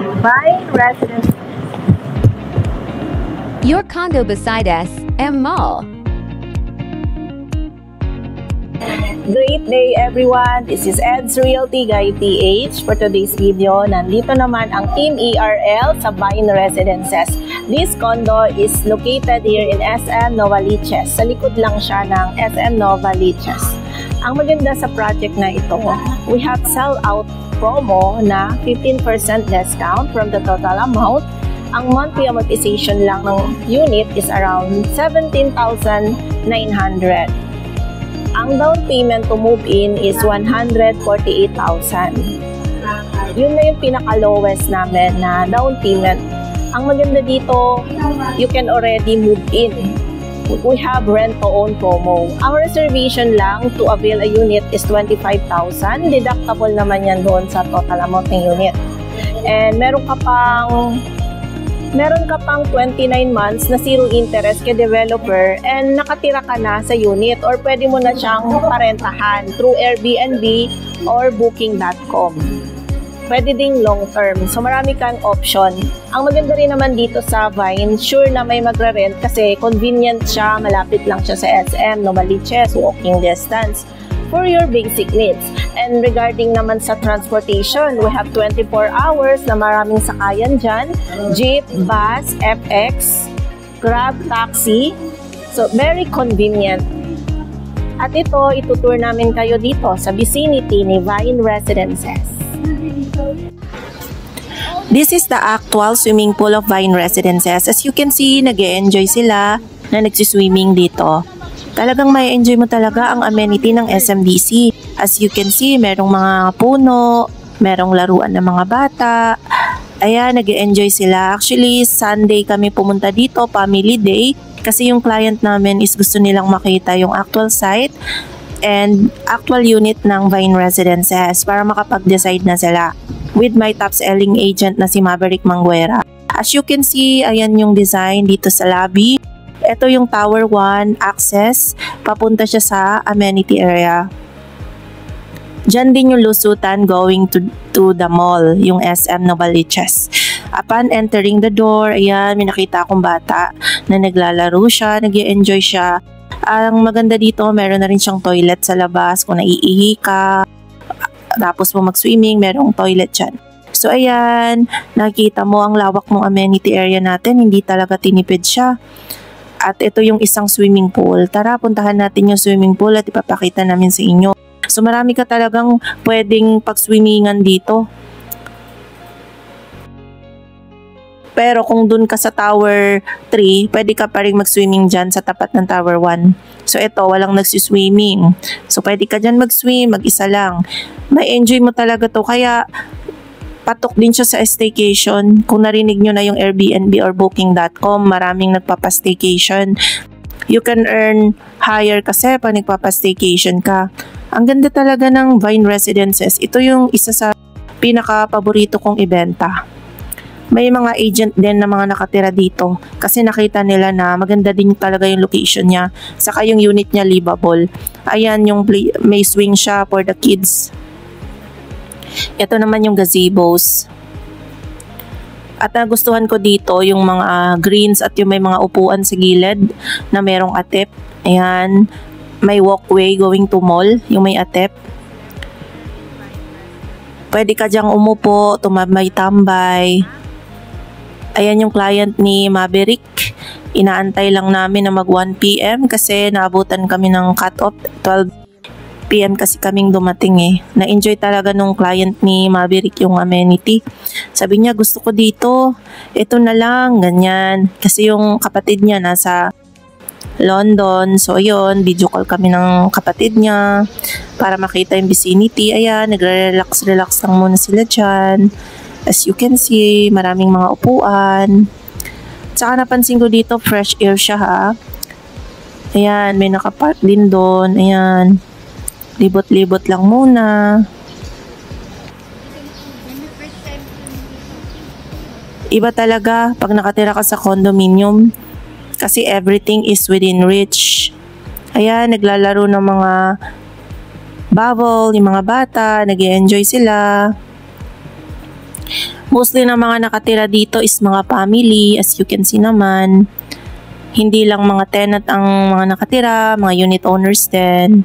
Vine Residence. Your condo beside SM Mall. Great day everyone! This is Ed's Realty Guy PH. For today's video, nandito naman ang Team ERL sa Vine Residences. This condo is located here in SM Novaliches. Sa likod lang siya ng SM Novaliches. Ang maganda sa project na ito, we have sell-out promo na 15% discount from the total amount. Ang monthly amortization lang ng unit is around 17,900. Ang down payment to move in is 148,000. Yun na yung pinaka-lowest namin na down payment. Ang maganda dito, you can already move in. We have rent-to-own promo. Ang reservation lang to avail a unit is 25,000. Deductible naman yan doon sa total amount ng unit. And meron ka pang 29 months na zero interest kay developer and nakatira ka na sa unit, or pwede mo na siyang parentahan through Airbnb or Booking.com. Pwede ding long term. So marami kang option. Ang maganda rin naman dito sa Vine, sure na may magre-rent kasi convenient siya, malapit lang siya sa SM Novaliches, walking distance for your basic needs. And regarding naman sa transportation, we have 24 hours na maraming sakayan dyan. Jeep, bus, FX, Grab, taxi. So, very convenient. At ito, itutour namin kayo dito sa vicinity ni Vine Residences. This is the actual swimming pool of Vine Residences. As you can see, nag-e-enjoy sila na nagsiswimming dito. Talagang may enjoy mo talaga ang amenity ng SMDC. As you can see, merong mga puno, merong laruan ng mga bata. Ayan, nag-enjoy sila. Actually, Sunday kami pumunta dito, family day, kasi yung client namin is gusto nilang makita yung actual site and actual unit ng Vine Residences para makapag-decide na sila with my top selling agent na si Maverick Manguera. As you can see, ayan yung design dito sa lobby. Ito yung Tower 1 access, papunta siya sa amenity area. Diyan din yung lusutan going to the mall, yung SM Novaliches. Upon entering the door, ayan, may nakita akong bata na naglalaro siya, nag-i-enjoy siya. Ang maganda dito, meron na rin siyang toilet sa labas kung naiihi ka. Tapos mo mag-swimming, merong toilet dyan. So ayan, nakikita mo ang lawak ng amenity area natin, hindi talaga tinipid siya. At ito yung isang swimming pool. Tara, puntahan natin yung swimming pool at ipapakita namin sa inyo. So marami ka talagang pwedeng pag-swimmingan dito. Pero kung dun ka sa Tower 3, pwede ka pa rin mag-swimming dyan sa tapat ng Tower 1. So ito, walang nagsiswimming. So pwede ka dyan mag-swim, mag-isa lang. May enjoy mo talaga to. Kaya patok din siya sa staycation. Kung narinig nyo na yung Airbnb or Booking.com, maraming nagpapa-staycation. You can earn higher kasi pag nagpapa-staycation ka. Ang ganda talaga ng Vine Residences. Ito yung isa sa pinaka-paborito kong ibenta. May mga agent din na mga nakatira dito kasi nakita nila na maganda din talaga yung location niya. Saka yung unit niya livable. Ayan yung may swing siya for the kids. Ito naman yung gazebos. At nagustuhan ko dito yung mga greens at yung may mga upuan sa gilid na merong atep. Ayan, may walkway going to mall, yung may atep. Pwede ka dyang umupo, tumambay tambay. Ayan yung client ni Maverick. Inaantay lang namin na mag 1 PM kasi naabutan kami ng cut-off 12 PM kasi kaming dumating eh. Na-enjoy talaga nung client ni Maverick yung amenity. Sabi niya, gusto ko dito. Ito na lang, ganyan. Kasi yung kapatid niya nasa London. So ayun, video call kami ng kapatid niya para makita yung vicinity. Ayan, nagre-relax lang muna sila dyan. As you can see, maraming mga upuan. Tsaka napansin ko dito, fresh air siya ha. Ayan, may nakapark din doon. Ayan. Libot-libot lang muna. Iba talaga pag nakatira ka sa condominium kasi everything is within reach. Ayan, naglalaro ng mga bubble, yung mga bata, nag-i-enjoy sila. Mostly na mga nakatira dito is mga family, as you can see naman. Hindi lang mga tenant ang mga nakatira, mga unit owners din.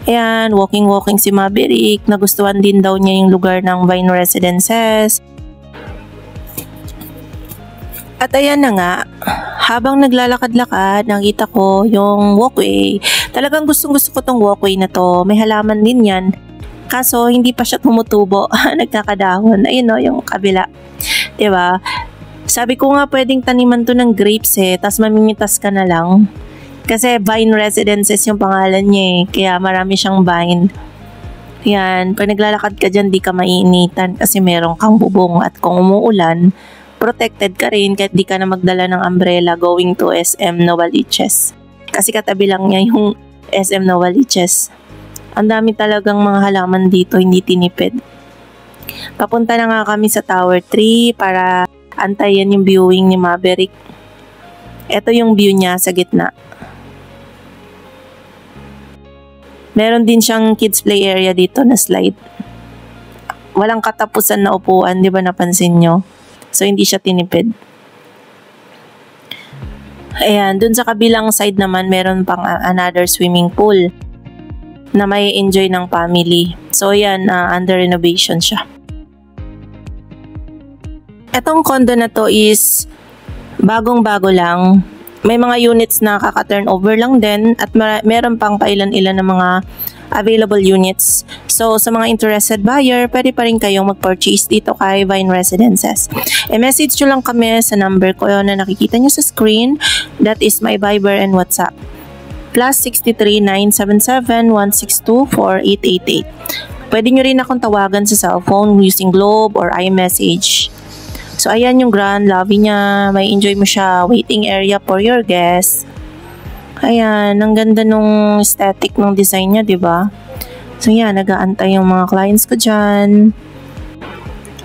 Ayan, walking si Maverick. Nagustuhan din daw niya yung lugar ng Vine Residences. At ayan na nga, habang naglalakad-lakad, nakita ko yung walkway. Talagang gustong-gusto ko tong walkway na to. May halaman din yan. Kaso, hindi pa siya tumutubo. Nagkakadahon. Ayun o, yung kabila. Diba? Sabi ko nga pwedeng taniman to ng grapes tas mamimitas ka na lang. Kasi Vine Residences yung pangalan niya kaya marami siyang vine. Yan, pag naglalakad ka dyan, di ka maiinitan kasi meron kang bubong at kung umuulan, protected ka rin kahit di ka na magdala ng umbrella going to SM Novaliches. Kasi katabi lang niya yung SM Novaliches. Ang dami talagang mga halaman dito, hindi tinipid. Papunta na nga kami sa Tower 3 para antayin yung viewing ni Maverick. Ito yung view niya sa gitna. Meron din siyang kids play area dito na slide. Walang katapusan na upuan, di ba napansin nyo? So, hindi siya tinipid. Ayan, dun sa kabilang side naman, meron pang another swimming pool na may enjoy ng family. So, yan, under renovation siya. Etong condo na to is bagong-bago lang. May mga units na kaka-turnover lang din at meron pang pailan-ilan na mga available units. So, sa mga interested buyer, pwede pa rin kayong mag-purchase dito kay Vine Residences. I-message nyo lang kami sa number ko na nakikita nyo sa screen. That is my Viber and WhatsApp. +63 977 162 4888. Pwede nyo rin akong tawagan sa cellphone using Globe or iMessage. So, ayan yung grand lobby niya. May enjoy mo siya. Waiting area for your guests. Ayan, ang ganda nung aesthetic ng design niya, diba? So, yan, nag-aantay yung mga clients ko dyan.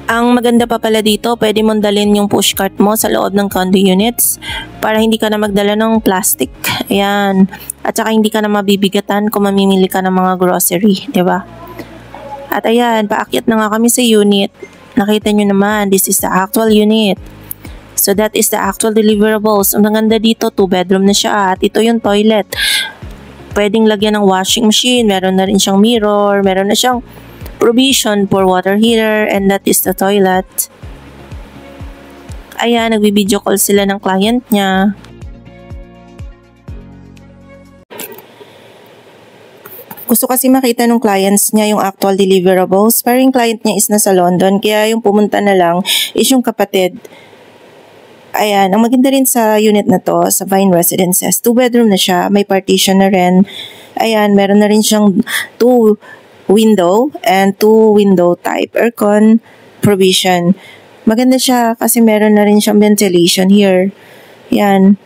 Ang maganda pa pala dito, pwede mong dalhin yung pushcart mo sa loob ng condo units para hindi ka na magdala ng plastic. Ayan. At saka hindi ka na mabibigatan kung mamimili ka ng mga grocery, diba? At ayan, paakyat na nga kami sa unit. Nakita nyo naman, this is the actual unit. So that is the actual deliverables. Ang ganda dito, 2 bedroom na siya at ito yung toilet. Pwedeng lagyan ng washing machine, meron na rin siyang mirror, meron na siyang provision for water heater, and that is the toilet. Ayan, nagbi-video call sila ng client niya. Gusto kasi makita ng clients niya yung actual deliverables. Pero yung client niya is nasa London, kaya yung pumunta na lang is yung kapatid. Ayan, ang maganda rin sa unit na to, sa Vine Residences, 2 bedroom na siya, may partition na rin. Ayan, meron na rin siyang 2 window and 2 window type aircon provision. Maganda siya kasi meron na rin siyang ventilation here. Ayan.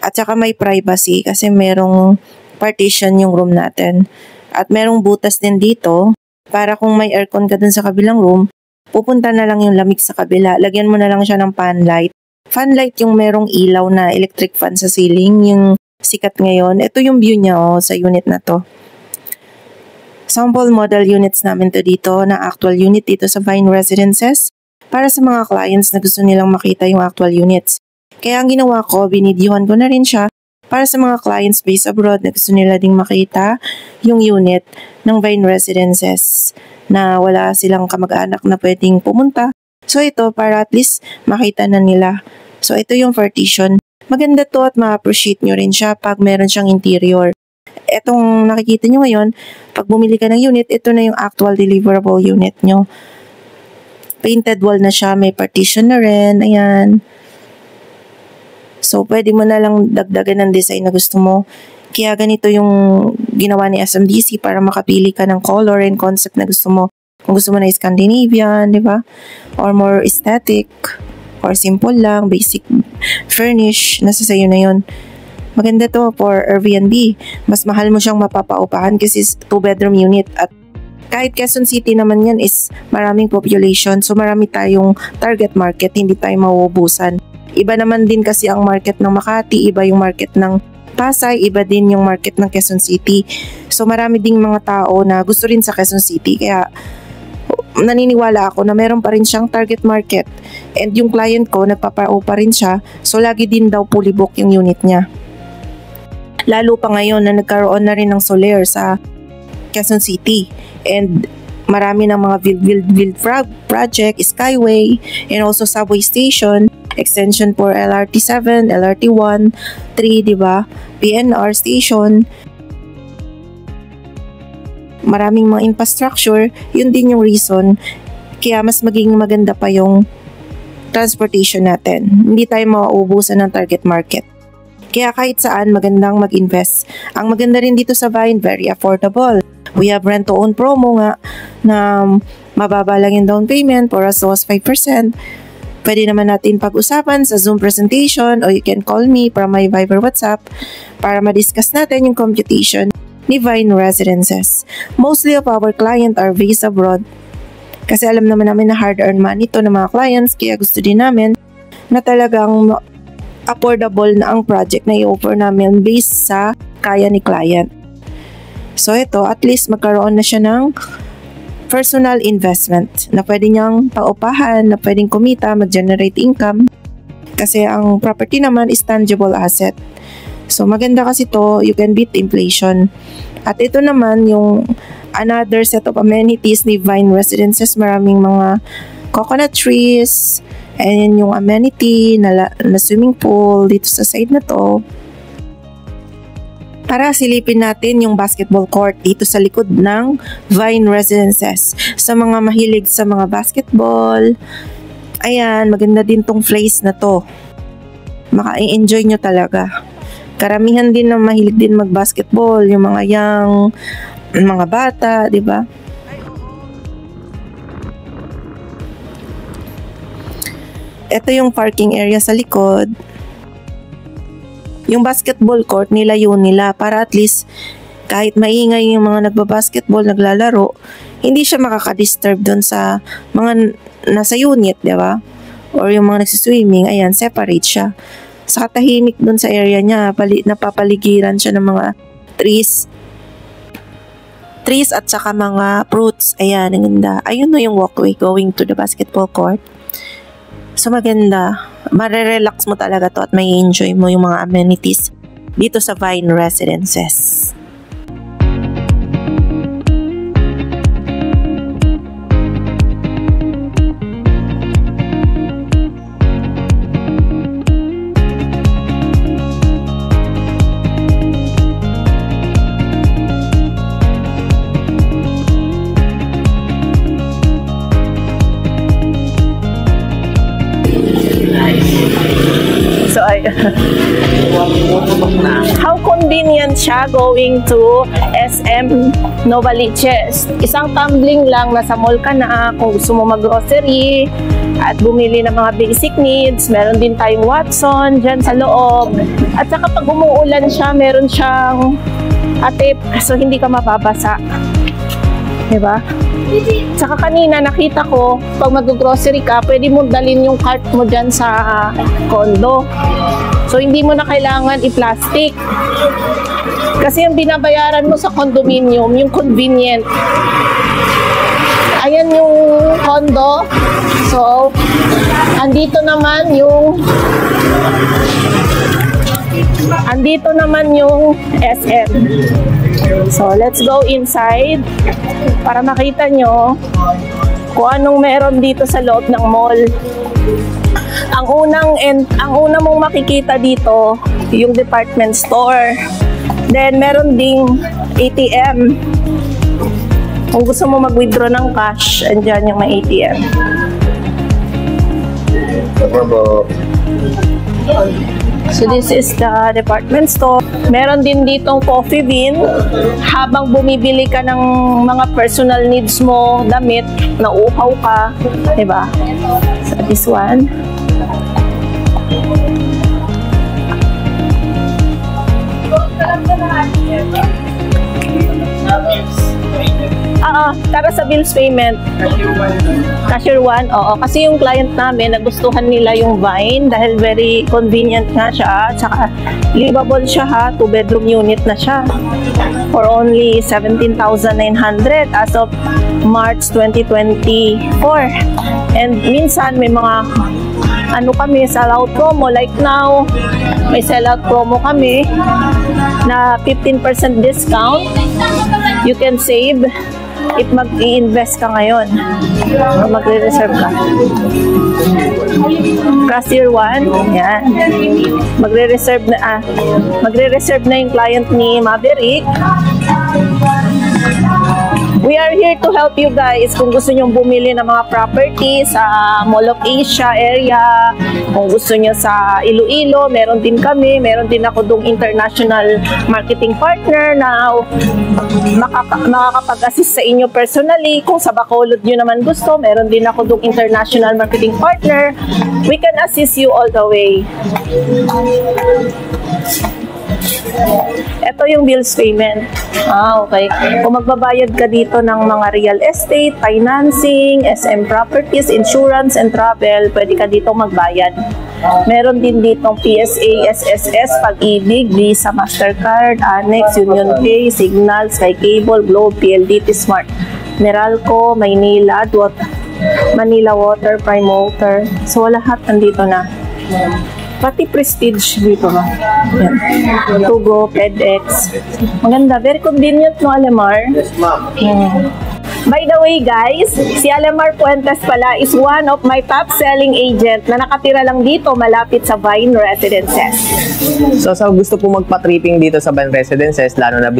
At saka may privacy kasi merong partition yung room natin. At merong butas din dito para kung may aircon ka dun sa kabilang room, pupunta na lang yung lamig sa kabila. Lagyan mo na lang siya ng fan light. Fan light yung merong ilaw na electric fan sa ceiling, yung sikat ngayon. Ito yung view niya sa unit na to. Sample model units namin to dito na actual unit dito sa Vine Residences para sa mga clients na gusto nilang makita yung actual units. Kaya ang ginawa ko, binidyohan ko na rin siya para sa mga clients based abroad na gusto nila ding makita yung unit ng Vine Residences na wala silang kamag-anak na pwedeng pumunta. So ito para at least makita na nila. So ito yung partition. Maganda to at ma-appreciate nyo rin siya pag meron siyang interior. Etong nakikita nyo ngayon, pag bumili ka ng unit, ito na yung actual deliverable unit nyo. Painted wall na siya, may partition na rin, ayan. So, pwede mo na lang dagdagan ng design na gusto mo. Kaya ganito yung ginawa ni SMDC para makapili ka ng color and concept na gusto mo. Kung gusto mo na Scandinavian, di ba? Or more aesthetic, or simple lang, basic furnish, nasa sayo na yun. Maganda to for Airbnb. Mas mahal mo siyang mapapaupahan kasi 2 bedroom unit. At kahit Quezon City naman yan is maraming population. So marami tayong target market, hindi tayo mauubusan. Iba naman din kasi ang market ng Makati, iba yung market ng Pasay, iba din yung market ng Quezon City. So marami ding mga tao na gusto rin sa Quezon City. Kaya naniniwala ako na meron pa rin siyang target market. And yung client ko, nagpapao pa rin siya. So, lagi din daw fully book yung unit niya. Lalo pa ngayon na nagkaroon na rin ng Solaire sa Quezon City. And marami ng mga build project, Skyway, and also subway station, extension for LRT7, LRT1, 3, diba? PNR station. Maraming mga infrastructure, yun din yung reason kaya mas maging maganda pa yung transportation natin. Hindi tayo mauubusan ng target market. Kaya kahit saan magandang mag-invest. Ang maganda rin dito sa Vine, very affordable. We have rent-to-own promo nga na mababa lang yung down payment for as low as 5%. Pwede naman natin pag-usapan sa Zoom presentation or you can call me para my Viber WhatsApp para ma-discuss natin yung computation ni Vine Residences. Mostly of our client are based abroad. Kasi alam naman namin na hard-earned money ito ng mga clients, kaya gusto din namin na talagang affordable na ang project na i-offer namin based sa kaya ni client. So ito, at least magkaroon na siya ng personal investment na pwede niyang paupahan, na pwedeng kumita, mag-generate income. Kasi ang property naman is tangible asset. So maganda kasi to, you can beat inflation. At ito naman yung another set of amenities ni Vine Residences. Maraming mga coconut trees, and yung amenity na swimming pool dito sa side na to. Tara, silipin natin yung basketball court dito sa likod ng Vine Residences. Sa mga mahilig sa mga basketball, ayan, maganda din tong place na to. Maka-enjoy nyo talaga. Karamihan din na mahilig din mag-basketball, yung mga young, mga bata, di ba? Ito yung parking area sa likod. Yung basketball court, nilayo nila para at least kahit maingay yung mga nagbabasketball, naglalaro, hindi siya makaka-disturb doon sa mga nasa unit, di ba? Or yung mga nagsiswimming, ayan, separate siya. Sa katahimik doon sa area niya, napapaligiran siya ng mga trees at saka mga fruits. Ayan, ang ganda. Ayun no yung walkway going to the basketball court. So maganda. Marerelax mo talaga to at may enjoy mo yung mga amenities dito sa Vine Residences. How convenient siya going to SM Novaliches. Isang tumbling lang, nasa mall ka na kung gusto mo mag-grocery at bumili ng mga basic needs. Meron din tayong Watson dyan sa loob. At saka pag umuulan siya, meron siyang atip so hindi ka mababasa. Diba? Saka kanina nakita ko, pag mag-grocery ka, pwede mo dalhin yung cart mo dyan sa condo. So, hindi mo na kailangan i-plastic. Kasi yung binabayaran mo sa condominium, yung convenient. Ayan yung condo. So, andito naman yung SM. So, let's go inside para makita nyo kung anong meron dito sa loob ng mall. Ang una mong makikita dito, yung department store. Then, meron ding ATM. Kung gusto mo mag-withdraw ng cash, andyan yung may ATM. So, this is the department store. Meron din ditong coffee bean. Habang bumibili ka ng mga personal needs mo, damit, nauuhaw ka. Diba? So, this one. Para sa bills payment. Cashier 1, oo. Kasi yung client namin, nagustuhan nila yung Vine dahil very convenient nga siya. Tsaka livable siya ha. 2-bedroom unit na siya. For only 17,900 as of March 2024. And minsan may mga kami, sellout promo. Like now, may sellout promo kami na 15% discount. You can save if mag-i-invest ka ngayon o magre-reserve ka. Class Year 1, yan. Magre-reserve na yung client ni Maverick. We are here to help you guys kung gusto nyong bumili ng mga property sa Mall of Asia area, kung gusto nyo sa Iloilo, meron din kami, meron din ako dong international marketing partner na makakapag-assist sa inyo personally. Kung sa Bacolod nyo naman gusto, meron din ako dong international marketing partner. We can assist you all the way. Ito yung bills payment. Okay. Kung magbabayad ka dito ng mga real estate, financing, SM properties, insurance, and travel, pwede ka dito magbayad. Meron din ditong PSA, SSS, Pag-ibig, Visa, Mastercard, Annex, Union Pay, Signal, Sky Cable, Globe, PLDT, Smart, Meralco, Maynila, Manila Water, Prime Water. So lahat nandito na. Pati Prestige dito ba? Yan. Tugo, FedEx. Maganda. Very convenient, no, Alemar? Yes, ma'am. By the way, guys, si Alemar Puentes pala is one of my top-selling agent na nakatira lang dito malapit sa Vine Residences. So gusto po magpa-tripping dito sa Vine Residences, lalo na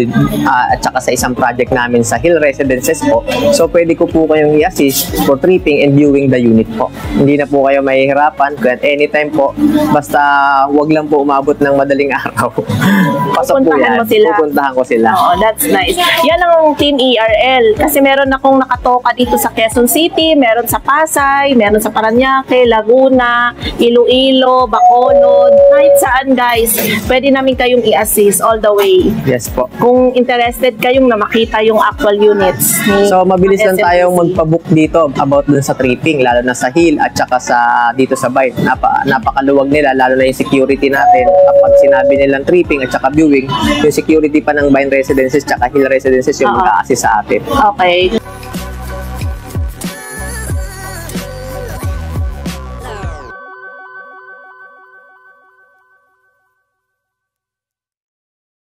at saka sa isang project namin sa Hill Residences po. So pwede ko po kayong i-assist for tripping and viewing the unit po. Hindi na po kayo mahihirapan, at anytime po, basta wag lang po umabot ng madaling araw. Pasok po yan. Pupuntahan ko sila. Oo, that's nice. Yan ang Team ERL. Kasi meron akong nakatoka dito sa Quezon City, meron sa Pasay, meron sa Parañaque, Laguna, Iloilo, Bacolod, kahit saan, guys. Pwede namin kayong i-assist all the way. Yes po. Kung interested kayong na makita yung actual units. So mabilis lang tayong magpa-book dito about dun sa tripping, lalo na sa Hill at saka sa dito sa Vine. Napakaluwag nila, lalo na yung security natin. Kapag sinabi nilang tripping at saka viewing, yung security pa ng Vine Residences at Hill Residences yung mag-a-assist sa atin. Okay.